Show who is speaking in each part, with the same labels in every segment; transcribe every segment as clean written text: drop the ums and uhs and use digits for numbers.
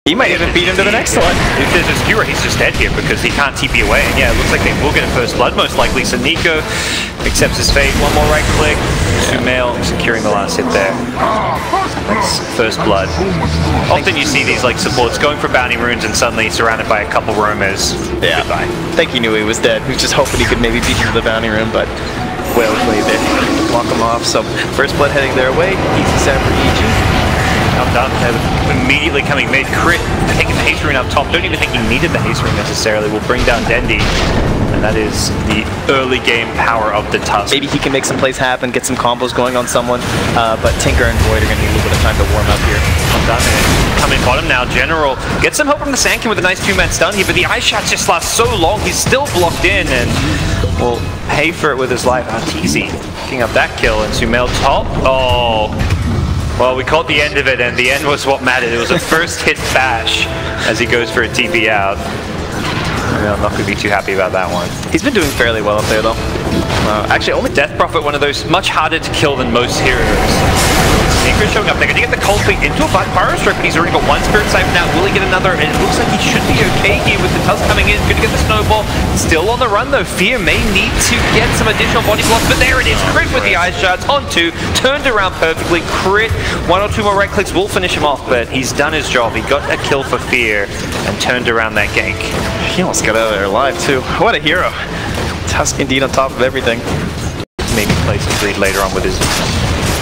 Speaker 1: He might even beat him to the next one.
Speaker 2: If there's a skewer, he's just dead here because he can't TP away. And yeah, it looks like they will get a first blood most likely. So Nico accepts his fate. One more right click. Sumail securing the last hit there. That's first blood. Often you see these like supports going for bounty runes and suddenly surrounded by a couple roamers. Yeah. Goodbye.
Speaker 1: I think he knew he was dead. He was just hoping he could maybe beat him to the bounty rune, but well played there. Block him off. So first blood heading their way. Easy set for EG.
Speaker 2: Well done. Immediately coming mid. Crit taking the haste rune up top. Don't even think he needed the haste rune necessarily. Will bring down Dendi. And that is the early game power of the Tusk.
Speaker 1: Maybe he can make some plays happen, get some combos going on someone, but Tinker and Void are going to need a little bit of time to warm up here.
Speaker 2: Well done. Coming bottom now, General gets some help from the Sankin with a nice 2-man stun here, but the ice shots just last so long, he's still blocked in and will pay for it with his life. Arteezy picking up that kill, and Sumail top. Oh. Well, we caught the end of it, and the end was what mattered. It was a first hit bash as he goes for a TP out. I'm not going to be too happy about that one.
Speaker 1: He's been doing fairly well up there, though.
Speaker 2: Actually, only Death Prophet, one of those much harder to kill than most heroes. Sneaker's showing up. They're going to get the Cold Feet into a Pyro Strike, but he's already got one Spirit Siphon now. Will he get another? And it looks like he should be okay here with the Tusk coming in. Going to get the Snowball. Still on the run, though. Fear may need to get some additional body blocks, but there it is. Crit with the Ice Shards on 2. Turned around perfectly. Crit. 1 or 2 more right clicks will finish him off, but he's done his job. He got a kill for Fear and turned around that gank.
Speaker 1: He almost got out of there alive, too. What a hero. Tusk indeed on top of everything.
Speaker 2: Maybe play some greed later on with his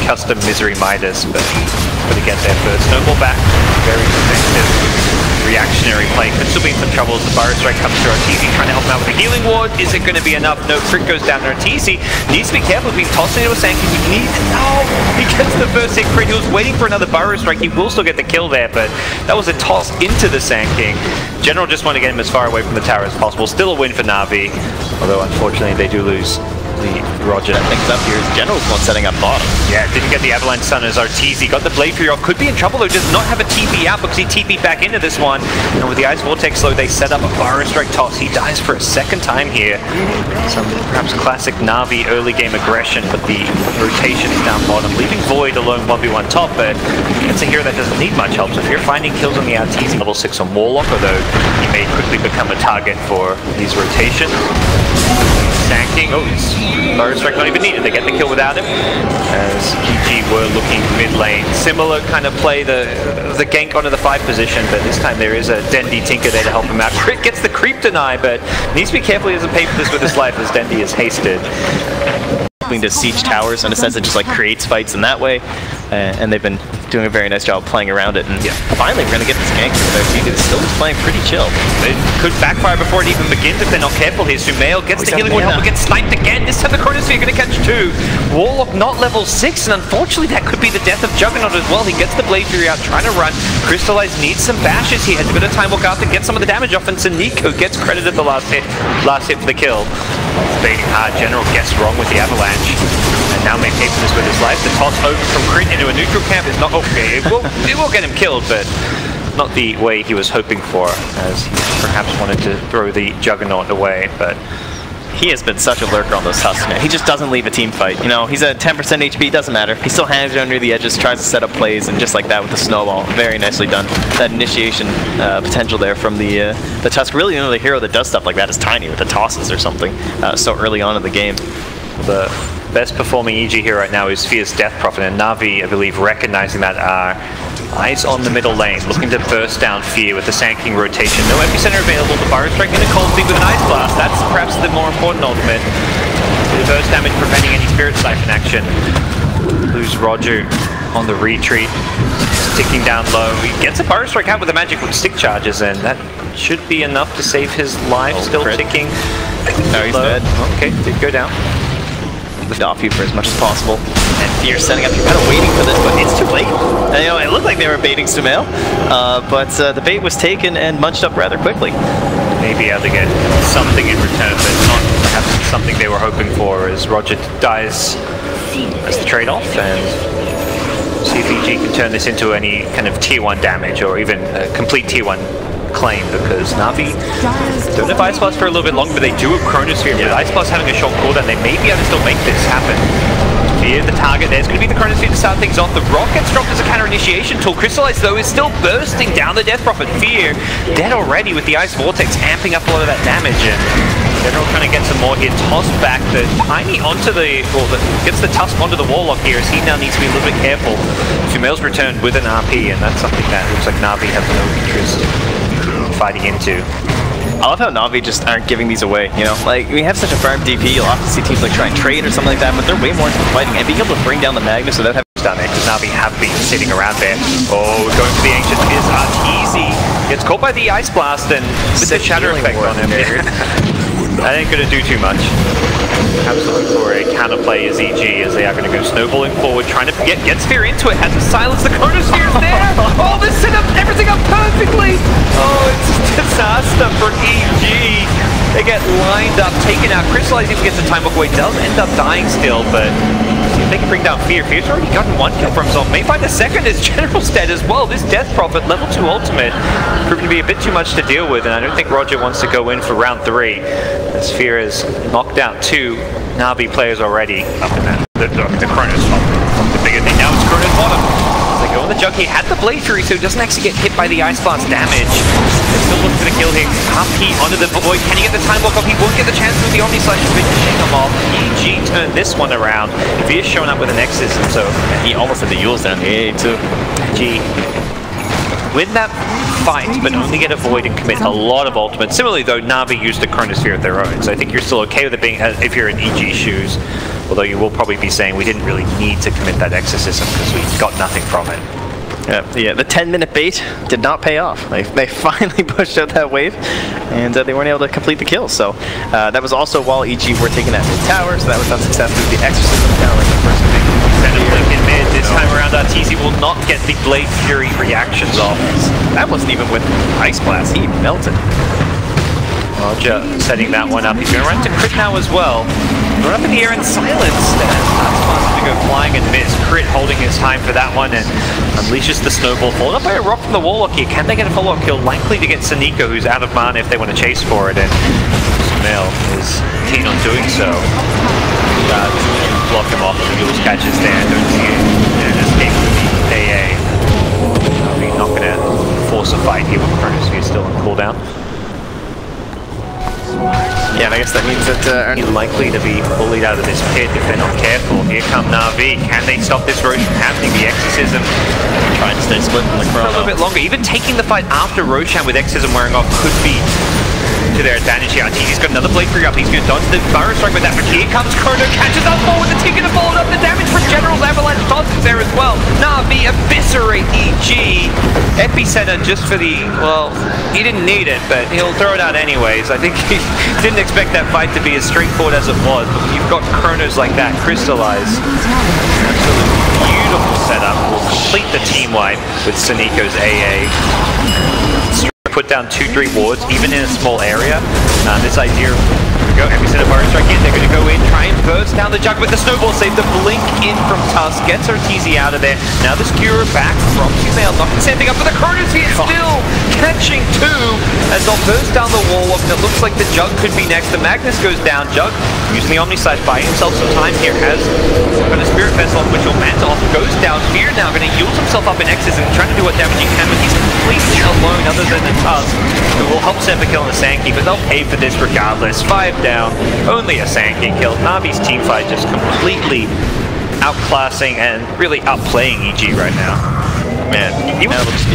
Speaker 2: custom Misery Midas, but got to get there first. Snowball back, very effective. Reactionary play, could still be in some trouble as the Pyro Strike comes through. Arteezy trying to help him out with the healing ward. Is it going to be enough? No, crit goes down to Arteezy. Needs to be careful if he's tossing into a Sankin. He needs it. No! He gets the first hit crit. He was waiting for another Pyro Strike. He will still get the kill there, but that was a toss into the Sankin. General just want to get him as far away from the tower as possible. Still a win for NaVi, although unfortunately they do lose the Roger.
Speaker 1: That things up here. General's one setting up bottom.
Speaker 2: Yeah, didn't get the Avalanche Stun as Arteezy. Got the Blade Fury off. Could be in trouble though. Does not have a TP out because he TP'd back into this one. And with the Ice Vortex low, they set up a Pyro Strike toss. He dies for a second time here. Some perhaps classic NaVi early game aggression, but the rotation is down bottom, leaving Void alone 1v1 top. But it's a hero that doesn't need much help. So if you're finding kills on the Arteezy level 6 on Warlock, although he may quickly become a target for these rotations. Sanking. Oh, his Pyro Strike not even needed. They get the kill without him. As EG were looking mid lane. Similar kind of play, the gank onto the 5 position, but this time there is a Dendi Tinker there to help him out. Crit gets the creep deny, but needs to be careful he doesn't pay for this with his life as Dendi is hasted.
Speaker 1: Helping to siege towers in a sense, it just like creates fights in that way, and they've been doing a very nice job playing around it, and finally we're going to get this gank here. It's still just playing pretty chill.
Speaker 2: It could backfire before it even begins if they're not careful here. Sumail gets the healing wood help, but gets sniped again. This time the Chronosphere going to catch 2. Warlock not level 6, and unfortunately that could be the death of Juggernaut as well. He gets the Blade Fury out, trying to run. Crystallize needs some bashes. He has a bit of time, will go out to get some of the damage off, and Nico gets credited the last hit for the kill. Baiting hard. General gets wrong with the Avalanche, and now may pay for this with his life. The toss over from Crit into a neutral camp is not okay. It will get him killed, but not the way he was hoping for, as he perhaps wanted to throw the Juggernaut away. But
Speaker 1: he has been such a lurker on those Tusks, man. He just doesn't leave a team fight. You know, he's at 10% HP, doesn't matter. He still hangs it under the edges, tries to set up plays, and just like that with the Snowball, very nicely done. That initiation potential there from the Tusk. Really, the only hero that does stuff like that is Tiny with the tosses or something so early on in the game.
Speaker 2: The best performing EG here right now is Fear's Death Prophet, and NaVi, I believe, recognizing that are eyes on the middle lane, looking to burst down Fear with the Sanking rotation. No epicenter available. The Pyro Strike in a Cold Feet with an Ice Blast. That's perhaps the more important ultimate. The burst damage preventing any Spirit Siphon action. Lose Roger on the retreat, sticking down low. He gets a Pyro Strike out with the magic stick charges, and that should be enough to save his life. Still ticking.
Speaker 1: No, he's dead.
Speaker 2: Okay, did go down.
Speaker 1: Lift off you for as much as possible. And Fear setting up, you're kind of waiting for this, but it's too late. And, you know, it looked like they were baiting Sumail, but the bait was taken and munched up rather quickly.
Speaker 2: Maybe able to get something in return, but not perhaps something they were hoping for, as Roger dies as the trade-off, and see if EG can turn this into any kind of tier 1 damage, or even a complete tier 1 claim, because NaVi don't have Ice Blast for a little bit longer, but they do have Chronosphere. With Ice Blast having a short cooldown, they may be able to still make this happen. Fear here. The target there's going to be the Chronosphere to start things off. The rock gets dropped as a counter initiation tool. Crystallize, though, is still bursting down the Death Prophet. Fear dead already with the Ice Vortex amping up a lot of that damage. And General trying to get some more here. Tossed back the Tiny onto the, gets the Tusk onto the Warlock here as he now needs to be a little bit careful. Sumail's returned with an RP, and that's something that looks like NaVi have no interest in fighting into.
Speaker 1: I love how NaVi just aren't giving these away, you know? Like, we have such a farm DP, you'll often see teams like try and trade or something like that, but they're way more into fighting and being able to bring down the Magnus without having
Speaker 2: done it, because NaVi have been sitting around there. Oh, going for the Ancient is Arteezy. Gets caught by the Ice Blast and with the Shatter Effect on him. That ain't going to do too much. Absolutely for a counterplay is EG as they are going to go snowballing forward, trying to get Sphere into it, has to silence the Chronosphere's there! Oh, this set up everything up perfectly! Oh, it's a disaster for EG. They get lined up, taken out. Crystallize even gets a time walk away, does end up dying still, but see if they can bring down Fear. Fear's already gotten one kill for himself, may find a second as General's dead as well. This Death Prophet, level 2 ultimate, proving to be a bit too much to deal with, and I don't think Roger wants to go in for round 3. As Fear has knocked out 2 NaVi players already up in that. The Chronos top. The bigger thing now is Chronos bottom. They go on the Jug. He had the Blade Fury, so he doesn't actually get hit by the Ice Blast damage. They're still looking for the kill here. Half Heat onto the Void. Can he get the time walk off? He won't get the chance with the Omni Slash finishing him off. EG turned this one around. Fear's showing up with an Exorcism, so
Speaker 1: he almost had the Yules down here too.
Speaker 2: EG win that fight, but only get a Void and commit a lot of ultimate. Similarly, though, NaVi used the Chronosphere of their own, so I think you're still okay with it being, if you're in EG shoes, although you will probably be saying we didn't really need to commit that Exorcism because we got nothing from it.
Speaker 1: Yeah, the 10-minute bait did not pay off. They finally pushed out that wave, and they weren't able to complete the kill. So that was also while EG were taking that mid tower, so that was unsuccessful with the Exorcism, kind of like the first thing.
Speaker 2: Blink in mid. This time around, Arteezy will not get the Blade Fury reactions off.
Speaker 1: That wasn't even with Ice Blast. He melted.
Speaker 2: Roger setting that one up. He's going to run to crit now as well. Run up in the air in silence. That's fast to go flying and miss. Crit holding his time for that one and unleashes the snowball. Followed up by a rock from the Warlock here. Can they get a follow-up kill? Likely to get Saniko, who's out of mana if they want to chase for it. And Sumail is keen on doing so. Block him off. The Yules catches there. Don't see it. And escape with the AA. We're not going to force a fight here with Chronosphere still on cooldown.
Speaker 1: Yeah, and I guess that means that
Speaker 2: likely to be bullied out of this pit if they're not careful. Here come NaVi. Can they stop this Roche from happening? The Exorcism
Speaker 1: trying to stay split in the chrono.
Speaker 2: A little bit longer. Even taking the fight after Roshan with Exorcism wearing off could be to their advantage here. Arteezy's got another Blade Fury up. He's going to dodge the Burrow Strike with that, but here comes Chrono, catches up forward. The Tinker to follow up the damage from General's Avalanche Toss's there as well. NaVi eviscerate EG. Epicenter just for the, well, he didn't need it, but he'll throw it out anyways. I think he didn't expect that fight to be as straightforward as it was, but when you've got Chronos like that, Crystallize, absolutely beautiful setup. Will complete the team wipe with Saniko's AA. Put down 2-3 wards, even in a small area. This idea of go Epicenter Burrow Strike in, they're going to go in, try and burst down the Jug with the snowball save. The blink in from Tusk gets Arteezy out of there. Now the Skewer back from Sumail, not the same thing up for the Chronosphere, still catching 2 as they'll burst down the Warlock, and it looks like the Jug could be next. The Magnus goes down. Jug using the Omni Slash, buying himself some time here, has got a Spirit Vessel on which will Manta off, goes down. Fear now going to use himself up in X's and trying to do what damage he can, but he's completely alone other than the Tusk, who will help set up a kill on the Sankey, but they'll pay for this regardless. 5 down, only a Sankey kill. NaVi's team fight just completely outclassing and really outplaying EG right now.
Speaker 1: Man, he was the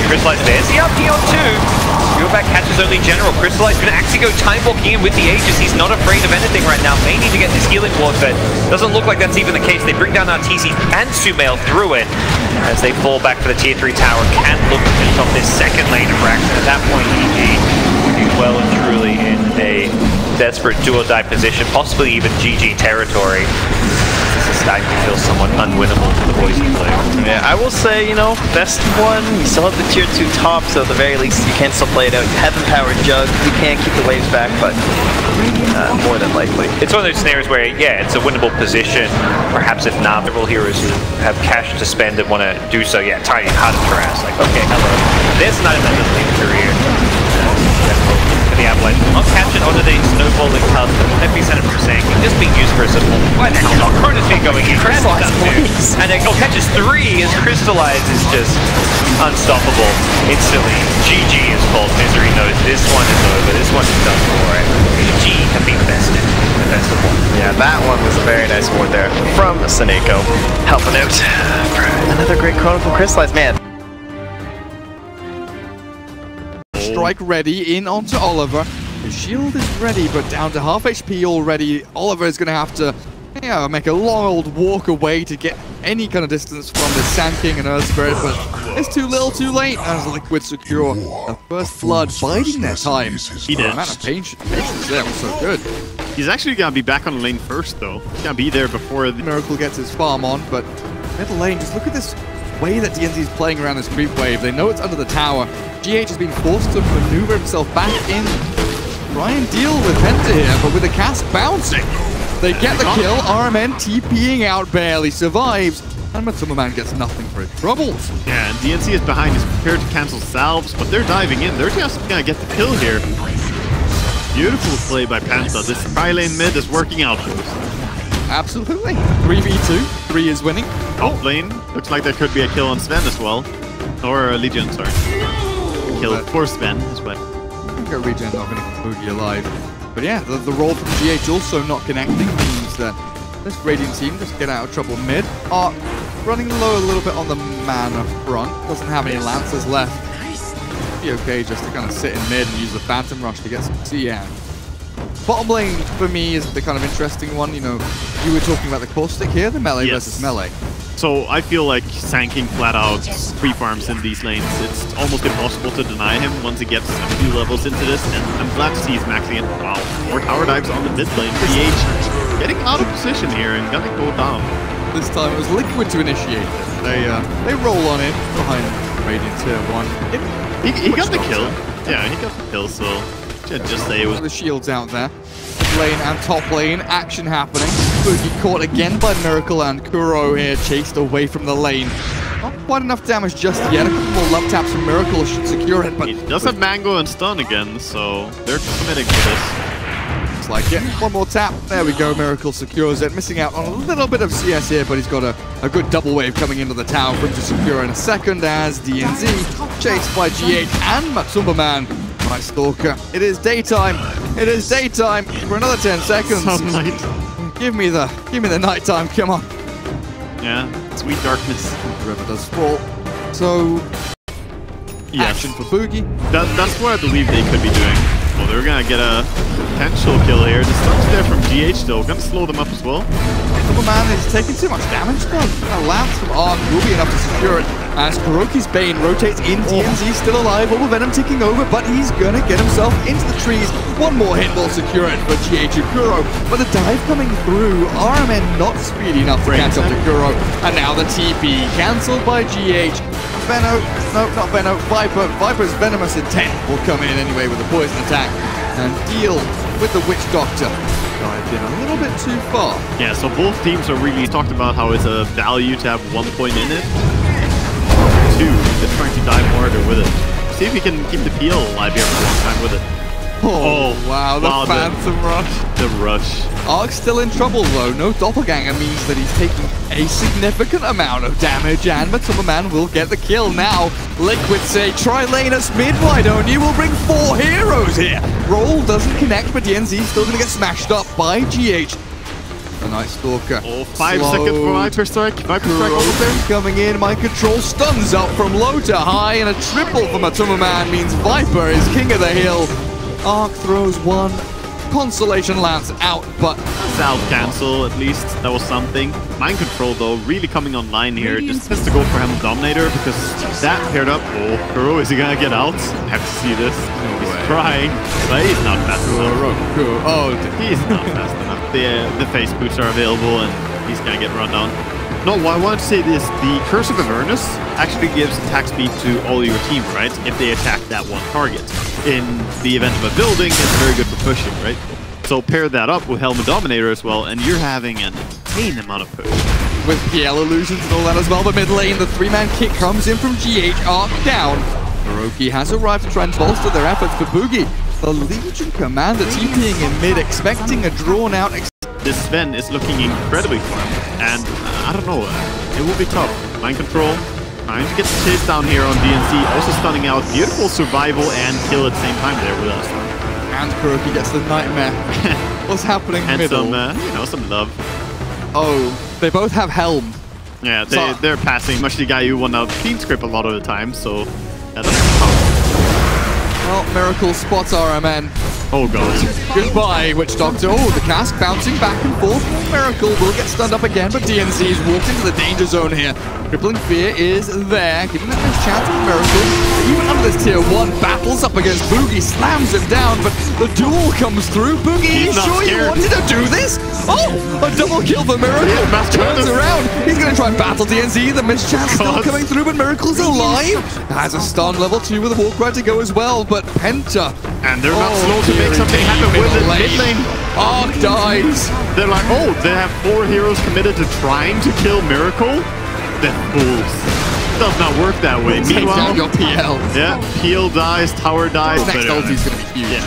Speaker 2: Crystallize, there's the RP on 2. Back catches only General. Crystallize going to actually go time walking in with the Aegis. He's not afraid of anything right now. May need to get this healing ward, but doesn't look like that's even the case. They bring down Arteezy and Sumail through it as they fall back for the tier 3 tower. Can look to finish off this second lane of Raxton. At that point, EG will be well and truly in a desperate do-or-die position, possibly even GG territory. This is starting to feel somewhat unwinnable for the boys in blue.
Speaker 1: Yeah, I will say, you know, best one, you still have the tier 2 top, so at the very least you can still play it out. You have the powered Jug, you can't keep the waves back, but more than likely.
Speaker 2: It's one of those scenarios where, yeah, it's a winnable position. Perhaps if not, several heroes who have cash to spend and want to do so, yeah, Tiny, hard to harass. Like, okay, hello. There's an item that doesn't leave a career. for the Avalanche. Not captured onto the snowballing tusk, but heavy center from Sanky, just being used for a support. Why the hell not? Chronosphere going in, Crystallize too. And it catches 3 as Crystallize is just unstoppable instantly. GG is called. Misery knows this one is over, this one is done for it. GG have been bested. The best of one.
Speaker 1: Yeah, that one was a very nice ward there from Seneko, helping out for another great chrono from Crystallize, man.
Speaker 3: Strike ready in onto Oliver. His shield is ready, but down to half HP already. Oliver is going to have to make a long old walk away to get any kind of distance from the Sand King and Earth Spirit, but it's too little too late as Liquid secure the first blood, biding their time.
Speaker 4: He did.
Speaker 3: The amount of patience there was so good.
Speaker 4: He's actually going to be back on the lane first, though. He's going to be there before the
Speaker 3: Miracle gets his farm on, but middle lane, just look at this way that DNZ is playing around this creep wave. They know it's under the tower. GH has been forced to maneuver himself back in, try and deal with Penta here, but with the cast bouncing, they get the kill. RMN TPing out, barely survives, and Matsuma gets nothing for his troubles.
Speaker 4: Yeah, and DNC is behind. He's prepared to cancel salves, but they're diving in. They're just gonna get the kill here. Beautiful play by Penta. This tri-lane mid is working out for us.
Speaker 3: Absolutely. 3v2. 3 is winning.
Speaker 4: Top lane. Looks like there could be a kill on Sven as well. Or Legion, sorry. Kill for Sven as well.
Speaker 3: I think Regen not going to keep Boogie alive. But yeah, the roll from GH also not connecting means that this Radiant team just get out of trouble mid. Are running low a little bit on the mana front. Doesn't have any Lancers left. Be okay just to kind of sit in mid and use the Phantom Rush to get some CM. Bottom lane for me is the kind of interesting one. You know, you were talking about the caustic here, the melee versus melee.
Speaker 4: So I feel like Sanking flat out pre-farms in these lanes. It's almost impossible to deny him once he gets a few levels into this, and I'm glad to see he's maxing it. Wow, 4 tower dives on the mid lane. PH getting out of position here and gonna go down.
Speaker 3: This time it was Liquid to initiate it. They roll on in behind Radiant Tier 1.
Speaker 4: He got the kill. Yeah, he got the kill, so just say it was...
Speaker 3: The shields out there. Mid lane and top lane, action happening. Boogie caught again by Miracle, and Kuro here chased away from the lane. Not quite enough damage just yet. A couple more love taps from Miracle should secure it, but...
Speaker 4: He does have Mango and Stun again, so they're committing to this.
Speaker 3: Looks like it. One more tap. There we go. Miracle secures it. Missing out on a little bit of CS here, but he's got a good double wave coming into the tower for him to secure in a second as DNZ chased by GH and Matsumba. Right, Stalker. It is daytime. It is daytime for another 10 seconds. Give me the nighttime. Come on.
Speaker 4: Yeah, sweet darkness.
Speaker 3: The river does fall. So, action for Boogie.
Speaker 4: That's what I believe they could be doing. Well, they're gonna get a potential kill here. The stun's there from GH though. Gonna slow them up as well.
Speaker 3: Matsumba is taking too much damage though. A lance from Arc will be enough to secure it. As Kuroki's Bane rotates in, DNZ still alive, all Venom ticking over, but he's gonna get himself into the trees. One more hit will secure it for GH and Kuro, but the dive coming through, RMN not speedy enough to catch up to Kuro, and now the TP cancelled by GH. Veno, no, not Veno, Viper. Viper's Venomous Intent will come in anyway with a poison attack and deal with the Witch Doctor. Dived in a little bit too far.
Speaker 4: Yeah, so both teams are really talked about how it's a value to have 1 point in it. 2, they're trying to dive harder with it. See if we can keep the PL alive here for a long time with it.
Speaker 3: Oh, wow, the Phantom Rush.
Speaker 4: The rush.
Speaker 3: Arc's still in trouble though. No Doppelganger means that he's taking a significant amount of damage, and Matsumba will get the kill now. Liquid say, try lane us mid, why don't you? We'll bring 4 heroes here. Roll doesn't connect, but DNZ is still going to get smashed up by GH. The Night Stalker.
Speaker 4: Oh, 5 seconds for Viper Strike. Viper Strike over there.
Speaker 3: Coming in, Mind Control stuns up from low to high, and a triple for Matsumba means Viper is king of the hill. Arc throws one Consolation Lance out, but...
Speaker 4: Salve cancel, at least. That was something. Mind Control, though, really coming online here. Just has to go for Helm Dominator, because that paired up. Oh, Kuro, is he gonna get out? I have to see this. He's trying, but he's not fast enough.
Speaker 3: Oh,
Speaker 4: he's not fast enough. The face boots are available, and he's gonna get run down. No, I want to say this. The Curse of Avernus actually gives attack speed to all your team, right? If they attack that one target. In the event of a building, it's very good for pushing, right? So pair that up with Helmet Dominator as well, and you're having an insane amount of push.
Speaker 3: With PL illusions and all that as well, but mid lane, the 3-man kick comes in from GH, Arc down. Kuroki has arrived to try and bolster their efforts for Boogie. The Legion commander TPing in mid, expecting a drawn-out...
Speaker 4: This Sven is looking incredibly fun, and I don't know, it will be tough. Mind control, trying to get the chase down here on DNC, also stunning out. Beautiful survival and kill at the same time there with us.
Speaker 3: And Kuroki gets the nightmare. What's happening in the middle?
Speaker 4: And some, you know, some love.
Speaker 3: Oh, they both have Helm.
Speaker 4: Yeah, they're passing. Much the guy who won out clean script a lot of the time, so yeah, that's tough.
Speaker 3: Well, Miracle spots RMN.
Speaker 4: Oh god.
Speaker 3: Goodbye, Witch Doctor. Oh, the cask bouncing back and forth. Miracle will get stunned up again, but DNC's walked into the danger zone here. Crippling Fear is there, giving that nice chance with Miracle. Even under this tier 1, battles up against Boogie, slams him down, but the duel comes through. Boogie,
Speaker 4: He's
Speaker 3: sure you wanted to do this? Oh, a double kill for Miracle. Turns around. He's going to try and battle DNC. The mischance still coming through, but Miracle's alive. Has a stun level 2 with a walk right to go as well, but Penta.
Speaker 4: And they're not slow to make something happen with it. Mid lane.
Speaker 3: Arc dies.
Speaker 4: They're like, oh, they have 4 heroes committed to trying to kill Miracle? The fools. Does not work that way.
Speaker 3: Take
Speaker 4: Meanwhile,
Speaker 3: down your PL.
Speaker 4: Yeah, PL dies, tower dies.
Speaker 3: His next ulti's going to be huge.
Speaker 4: Yeah.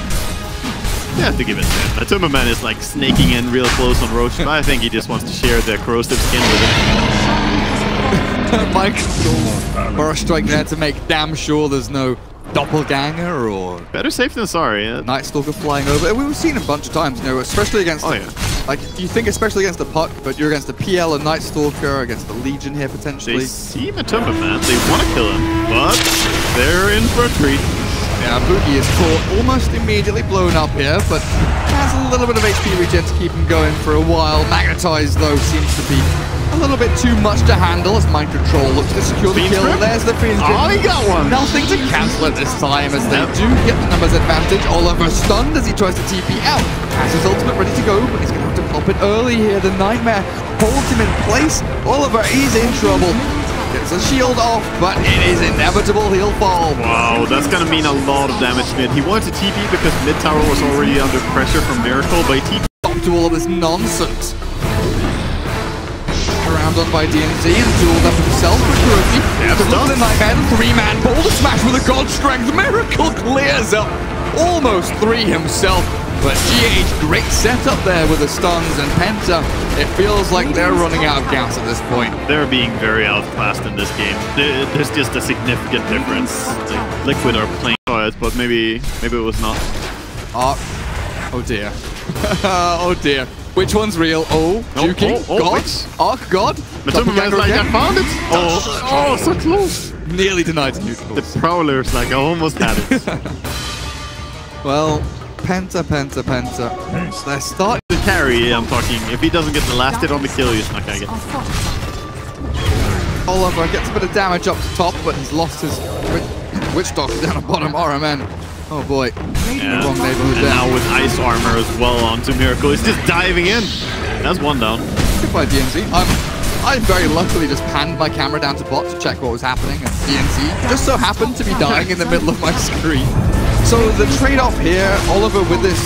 Speaker 4: You have to give it to him. Tumberman is like snaking in real close on Roach, but I think he just wants to share the corrosive skin with him.
Speaker 3: Mike or a strike there to make damn sure there's no doppelganger or...
Speaker 4: Better safe than sorry. Yeah.
Speaker 3: Night Stalker flying over. We've seen him a bunch of times, you know, especially against... Like, you think especially against the Puck, but you're against the PL and Night Stalker, against the Legion here potentially.
Speaker 4: They see Tumberman, they want to kill him, but they're in for a treat.
Speaker 3: Yeah, Boogie is caught almost immediately blown up here, but has a little bit of HP regen to keep him going for a while. Magnetized, though, seems to be a little bit too much to handle as Mind Control looks to secure the kill. There's the Fiend's Grip.
Speaker 4: Oh, he got one!
Speaker 3: Nothing to cancel it this time as they do get the numbers advantage. Oliver stunned as he tries to TP out. Has his ultimate ready to go, but he's going to have to pop it early here. The Nightmare holds him in place. Oliver is in trouble. Gets the shield off, but it is inevitable he'll fall.
Speaker 4: Wow, that's gonna mean a lot of damage mid. He wanted to TP because mid tower was already under pressure from Miracle, but he TP.
Speaker 3: Stop to all of this nonsense. Around on by DNC and dueled up himself with Kuroki. The look of the Nightmare, 3-man boulder smash with a god strength. Miracle clears up almost 3 himself. But GH, great setup there with the stuns, and Penta, it feels like they're running out of gas at this point.
Speaker 4: They're being very outclassed in this game. There's just a significant difference. Like, Liquid are playing cards, but maybe it was not.
Speaker 3: Oh dear. Oh dear. Which one's real? Oh, Juki, God, Arc God.
Speaker 4: Tumberman's like, I found it! Oh, so close!
Speaker 3: Nearly denied to neutral.
Speaker 4: The Prowler's like, I almost had it.
Speaker 3: Well, Penta. They're starting
Speaker 4: to carry, I'm talking. If he doesn't get the last hit on the kill, he's not gonna get it.
Speaker 3: Oliver gets a bit of damage up to top, but he's lost his Witch Doctor down at bottom. RMN. Oh boy.
Speaker 4: Yeah. And now with ice armor as well onto Miracle. He's just diving in. That's one down.
Speaker 3: Goodbye, DNC. I very luckily just panned my camera down to bot to check what was happening, and DNC just so happened to be dying in the middle of my screen. So the trade-off here, Oliver with this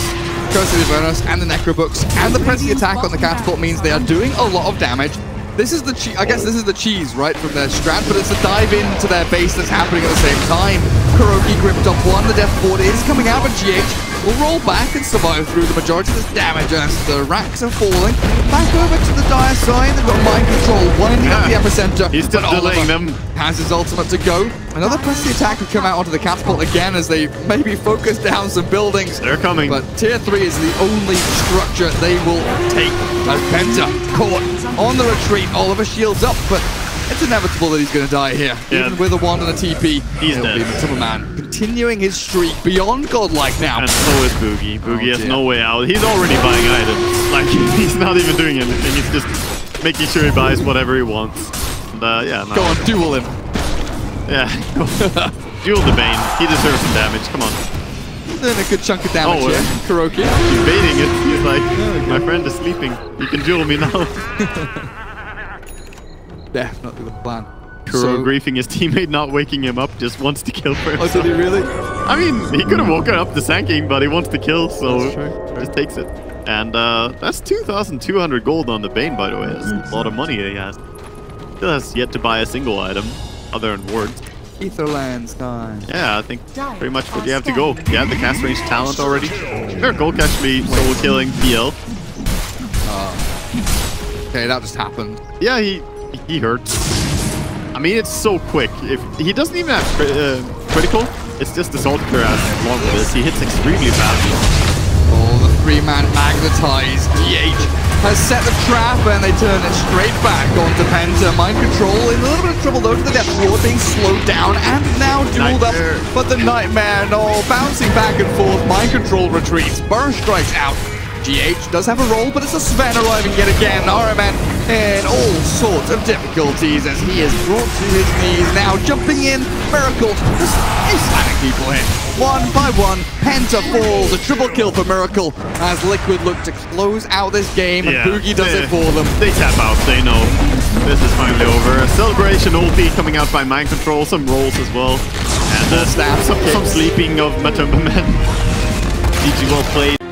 Speaker 3: Curse of Avernus and the Necrobooks and the Princely attack on the catapult means they are doing a lot of damage. This is the I guess this is the cheese, right, from their strat, but it's a dive into their base that's happening at the same time. Kuroki gripped up one, the death board is coming out, but GH will roll back and survive through the majority of this damage as the racks are falling. Back over to the dire side, they've got Mind Control winding up the epicenter.
Speaker 4: He's still delaying them.
Speaker 3: Has his ultimate to go. Another Princely attack will come out onto the catapult again as they maybe focus down some buildings.
Speaker 4: They're coming.
Speaker 3: But tier 3 is the only structure they will take. As Penta caught on the retreat. Oliver shields up, but it's inevitable that he's going to die here.
Speaker 4: Yeah.
Speaker 3: Even with a wand and a TP,
Speaker 4: he's dead.
Speaker 3: Tumberman continuing his streak beyond godlike now.
Speaker 4: And so is Boogie. Boogie has no way out. He's already buying items. Like, he's not even doing anything. He's just making sure he buys whatever he wants. And, yeah.
Speaker 3: Go on, duel him.
Speaker 4: Yeah. Duel the Bane. He deserves some damage. Come on.
Speaker 3: Doing a good chunk of damage here. Kuroki.
Speaker 4: He's baiting it. He's like, my friend is sleeping. You can duel me now.
Speaker 3: Definitely the plan.
Speaker 4: Kuro griefing his teammate, not waking him up, just wants to kill for himself.
Speaker 3: Oh, did he really?
Speaker 4: I mean, he could have woken up the Sand King, but he wants to kill, so just takes it. And that's 2,200 gold on the Bane, by the way. That's a lot of money he has. Still has yet to buy a single item, other than wards.
Speaker 3: Etherlands time.
Speaker 4: Yeah, I think pretty much what you have to go. You have the cast range talent already. Miracle actually solo killing PL.
Speaker 3: Okay, that just happened.
Speaker 4: Yeah, he hurts. I mean, it's so quick. If he doesn't even have critical, it's just the Soldier has long with this. He hits extremely fast.
Speaker 3: Oh, the 3-man magnetized DH has set the trap and they turn it straight back onto Penta. Mind control in a little bit of trouble though to the depth ward, being slowed down and now dueled up. But the Nightmare, no, bouncing back and forth. Mind control retreats. Burst strikes out. GH does have a roll, but it's a Sven arriving yet again. RMN in all sorts of difficulties as he is brought to his knees now. Jumping in, Miracle just slamming people in. 1 by 1, Penta falls. A triple kill for Miracle as Liquid look to close out this game, and Boogie does it for them.
Speaker 4: They tap out, they know this is finally over. A celebration ulti coming out by Mind Control, some rolls as well. And some sleeping of Matumba Men. GG well played.